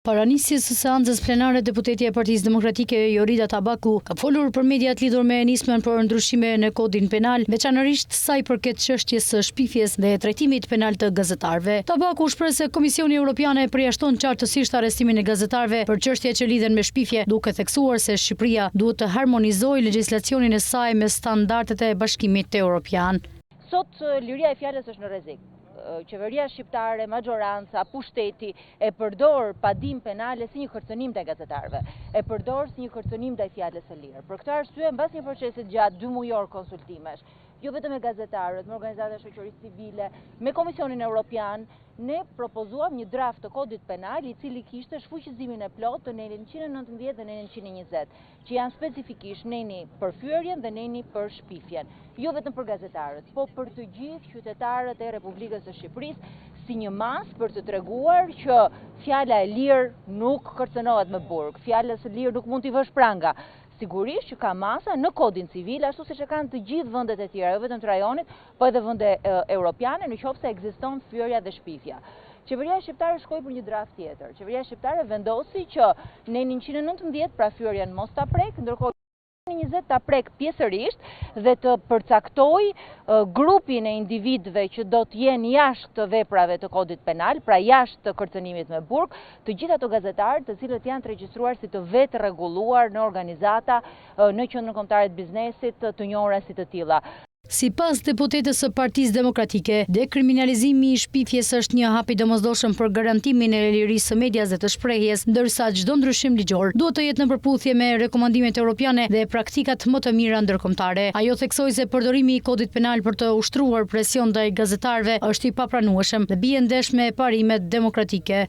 Para nisjes së seancës plenare, deputetja e Partisë Demokratike Jorida Tabaku ka folur për mediat lidhur me nismën për ndryshime në kodin penal, veçanërisht sa i përket çështjes së shpifjes dhe trajtimit penal të gazetarëve. Tabaku shpreh se Komisioni Evropiane përjashton qartësisht arrestimin e gazetarëve për çështje që lidhen me shpifje, duke theksuar se Shqipëria duhet të harmonizojë legjislacionin e saj me standardet e Bashkimit Evropian. Sot liria e fjalës është në rrezik. Qeveria shqiptare, majoranca, pushteti e përdor padim penale si një kërcënim ndaj gazetarëve, e përdor si një kërcënim ndaj fjalës së lirë. Për këtë arsye, mbas një procesi gjatë 2 mujor konsultimesh, jo vetëm me gazetarët, me organizata shoqërisë civile, me Komisionin Evropian, ne propozuam një draft të kodit penal i cili kishte shfuqizimin e plotë të nenin 119 dhe nenin 120, që janë specifikisht neni për fyerjen dhe neni për shpifjen. Jo vetëm për gazetarët, po për të gjithë qytetarët e Republikës së Shqipërisë si një masë për të treguar që fjala e lirë nuk kërcënohet me burg, fjala e lirë nuk mund t'i vësh pranga. Sigurisht që ka masa në kodin civil, ashtu siç e kanë të gjithë vendet e tjera, jo vetëm të rajonit, po edhe vende europiane, nëse ekziston fyerja dhe shpifja. Qeveria shqiptare shkoi për një draft tjetër. Qeveria shqiptare vendosi që nenin 119 pra fyerjen mos ta prek, ndërkohë 20 ta prek pjesërisht dhe të përcaktoj grupin e individëve që do të jenë jashtë veprave të kodit penal, pra jashtë të kërcënimit me burg, të gjithë ato gazetarë të cilët janë të regjistruar si të vetë rregulluar në organizata, në qendrën kombëtare të biznesit, të njohura si të tilla. Sipas deputetës së Partisë Demokratike, dekriminalizimi i shpifjes është një hap i domosdoshëm për garantimin e lirisë së medias dhe të shprehjes, ndërsa çdo ndryshim ligjor duhet të jetë në përputhje me rekomandimet europiane dhe praktikat më të mira ndërkombëtare. Ajo theksoi se përdorimi i kodit penal për të ushtruar presion ndaj gazetarëve është i papranueshëm dhe bie ndesh me parimet demokratike.